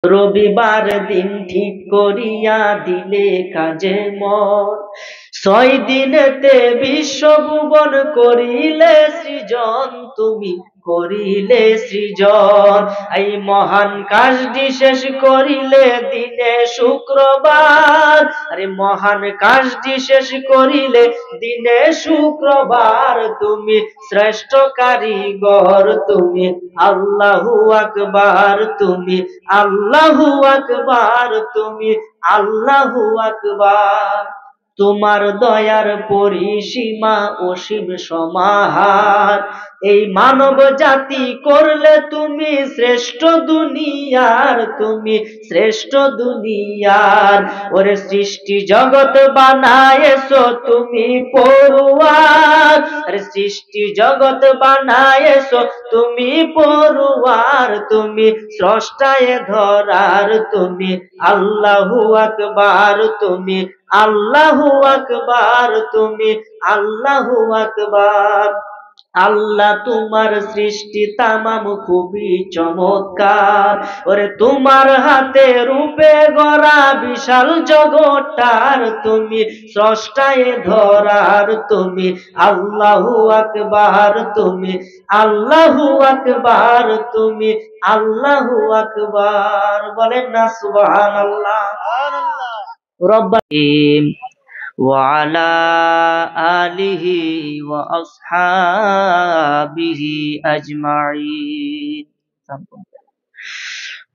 রবিবার দিন ঠিক করিয়া দিলে কাজে মন, 6 দিনেতে বিশ্বভুবন করিলে সৃজন, তুমি করিলে সৃজন। এই মহান কাজটি শেষ করিলে দিনে শুক্রবার, আরে মহান কাজটি শেষ করিলে দিনে শুক্রবার। তুমি শ্রেষ্ঠ কারিগর, তুমি আল্লাহু আকবার, তুমি আল্লাহু আকবার, তুমি আল্লাহু আকবার। তোমার দয়ার পরিসীমা অসীম সমাহার, এই মানব জাতি করলে তুমি শ্রেষ্ঠ দুনিয়ার, তুমি শ্রেষ্ঠ দুনিয়ার। ওরে সৃষ্টি জগৎ বানায়েছো তুমি পড়ুয়ার, আরে সৃষ্টি জগৎ বানায়েছো তুমি পড়ুয়ার। তুমি স্রষ্টায় ধরার, তুমি আল্লাহু আকবার, তুমি আল্লাহু আকবার, তুমি আল্লাহু আকবার। আল্লাহ তোমার সৃষ্টি তামাম খুবই চমৎকার, ওরে তোমার হাতে রূপে গড়া বিশাল জগৎটার, তুমি স্রষ্টায় ধরার, তুমি আল্লাহু আকবার, তুমি আল্লাহু আকবার, তুমি আল্লাহু আকবার। বলেন না সুবহানাল্লাহ। রব্বানি وعلى آله وأصحابه أجمعين.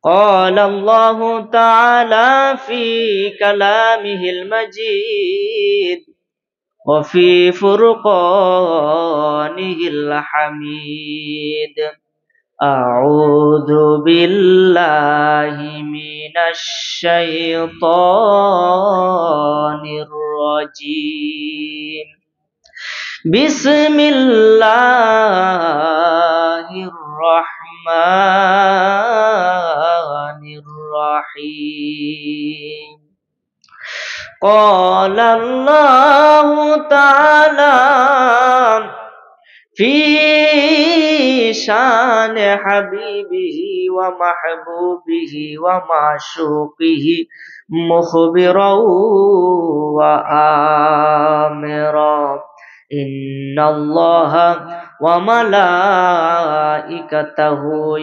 قال الله تعالى في كلامه المجيد وفي فرقانه الحميد: أعوذ بالله من الشيطان الرجيم. بسم الله الرحمن الرحيم. قال الله تعالى في شان حبيبه ومحبوبه ومعشوقه مخبرا وآمرا: إن الله وملائكته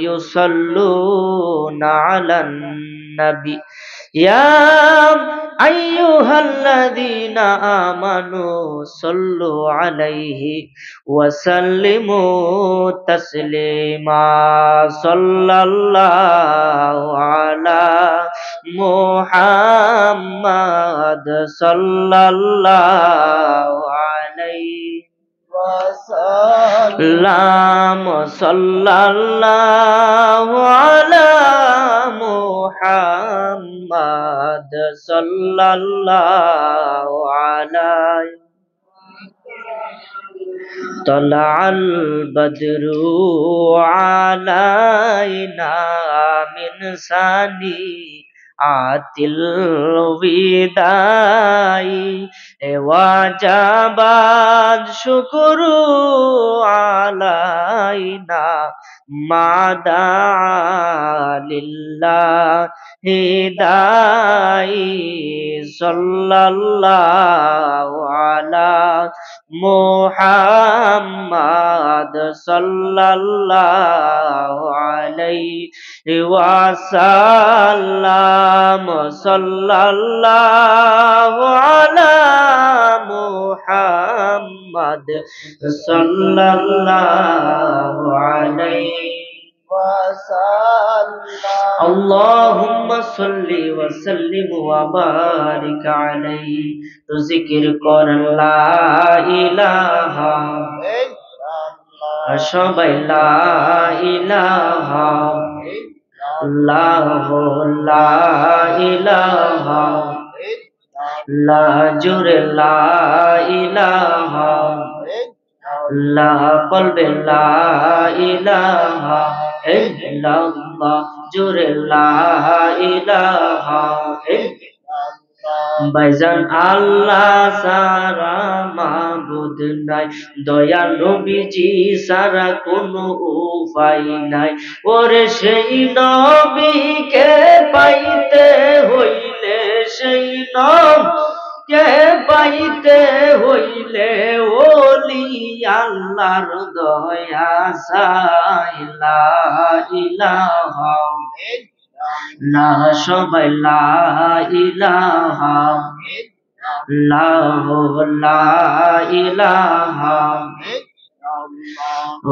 يصلون على النبي يا أيها الذين آمنوا صلوا عليه وسلموا تسليما. صلى الله على محمد صلى الله عليه وسلم. صلى الله على محمد صلى الله عليه. طلع البدر علينا من ثنيات الوداع وجب الشكر علينا ما دعا لله داعي. صلى الله على محمد صلى الله عليه وسلم. صلى الله على محمد صلى الله عليه وسلم. اللهم صل وسلم وبارك عليه. তো জিকির করেন লা ইলাহা ইল্লাল্লাহ, সবাই লা ইলাহা ইল্লাল্লাহ, লা ইলাহা লা জুরে লা ইলাহা লা কলবে লা ইলাহা ইল্লাল্লাহ, জুরে লা ইলাহা ইল্লাল্লাহ। ভাইজান আল্লাহ সারা মাবুদ নাই, দয়াল নবীজি সারা কোনো উপায় নাই। ওরে সেই নবীকে পাইতে হইলে, সেই নবীকে পাইতে হইলে ওলি আল্লাহর দয়া চাই। লা ইলাহা লা, সবাই লা ইলাহা ইল্লাল্লাহু, লা ইলাহা।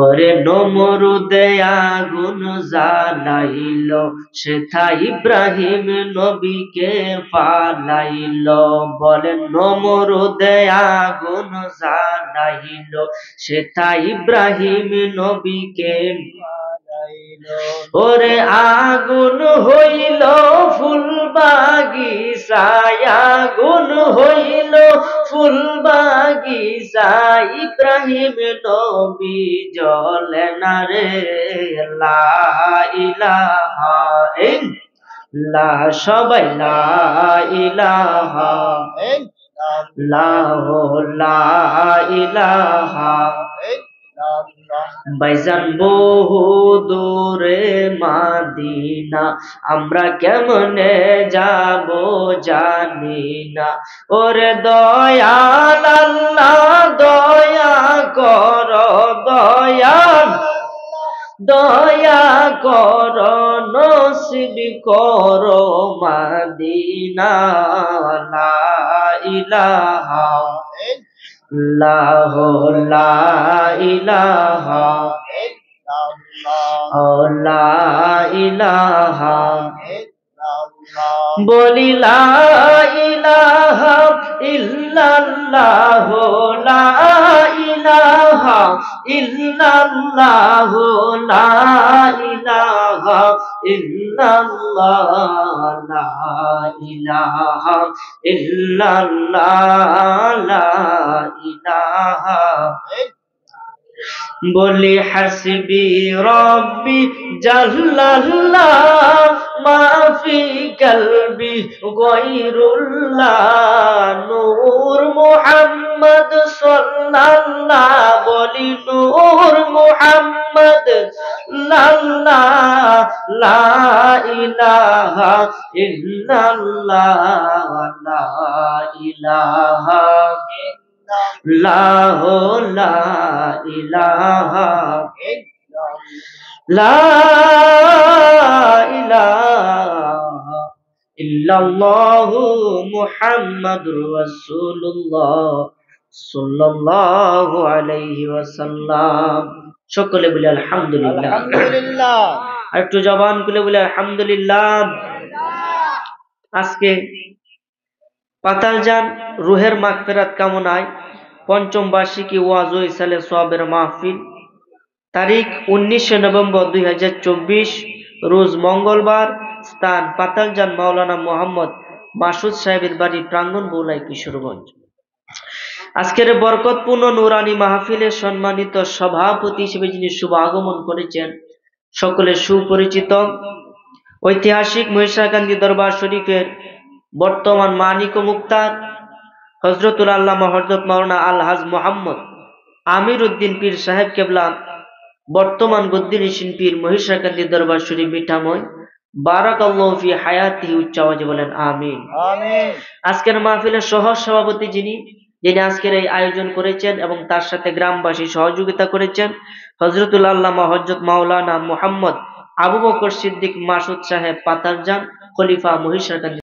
ওরে নমরুদে আগুন জ্বালাইল, সেথা ইব্রাহিম নবীকে পালাইল। বলেন নমরুদে আগুন জ্বালাইল, সেথা ইব্রাহিম নবীকে। ওরে আগুন হইল ফুল বাগিচায়, আগুন হইল ফুল বাগিচায়, ইব্রাহিম নবী জ্বলে না রে। লা ইলাহা ইল্লাল্লাহ, সবাই লা ইলাহা ইল্লাল্লাহু, লা ইলাহা। ভাইজান বহু দূরে মাদিনা, আমরা কেমনে যাব জানি না। ওরে দয়াল আল্লাহ দয়া কর, দয়াল দয়া কর, নসিব কর মাদিনা। লা ইলাহা ইল্লাল্লাহু, লা ইলাহা ইল্লাল্লাহ, লা ইলাহা। বলি লা ইলাহা ইল্লাল্লাহ, লা ইলাহা ইল্লাল্লাহ, লা ইলাহা ইল্লাল্লাহ, লা ইলাহা ইল্লাল্লাহ, লা ইলাহা। বলি হাসবি রব্বি জাল্লাল্লাহ, মাফি কলবি গায়রুল্লাহ, নূর মুহাম্মদ সাল্লাল্লাহ। বলি নূর মুহাম্মদ সাল্লাল্লাহ, লা ইলাহা ইল্লাল্লাহ, লা ইলাহা ইল্লাল্লাহু, লা ইলাহা লা ইলাহা ইল্লাল্লাহু মুহাম্মাদুর রাসূলুল্লাহ সাল্লাল্লাহু আলাইহি ওয়াসাল্লাম। সকলে বলি আলহামদুলিল্লাহ, আলহামদুলিল্লাহ। আর একটু জবান খুলে বলি আলহামদুলিল্লাহ। আজকে পাতালজান রুহের মাগফিরাত কামনায় পঞ্চম বার্ষিকী ওয়াজ ও ইরশাদে সওয়াবের মাহফিল, তারিখ 19 নভেম্বর 2024, রোজ মঙ্গলবার, স্থান পাতালজান মাওলানা মোহাম্মদ মাসুদ সাহেবের বাড়ি, প্রাঙ্গণ বৌলাই, কিশোরগঞ্জ। আজকের বরকতপূর্ণ নুরানি মাহফিলের সম্মানিত সভাপতি হিসেবে যিনি শুভ আগমন করেছেন, সকলে সুপরিচিত ঐতিহাসিক মহিষাকান্দি দরবার শরীফের বর্তমান মানিক ও মুক্তার হযরতুল আল্লামা হযরত মাওলানা আলহাজ মোহাম্মদ আমির উদ্দিন পীর সাহেব কেবলা, বর্তমান গদ্দিনীশীন পীর মহিষাকান্দি দরবার শরীফ মিঠাময়, বারাকাল্লাহু ফি হায়াতিহি, উচ্চ আওয়াজে বলেন আমিন। আজকের মাহফিলের সহ সভাপতি যিনি আজকের এই আয়োজন করেছেন এবং তার সাথে গ্রামবাসী সহযোগিতা করেছেন, হযরতুল আল্লামা হযরত মাওলানা মুহাম্মদ আবু বকর সিদ্দিক মাসুদ সাহেব পাতালজান, খলিফা মহিষাকান্দি।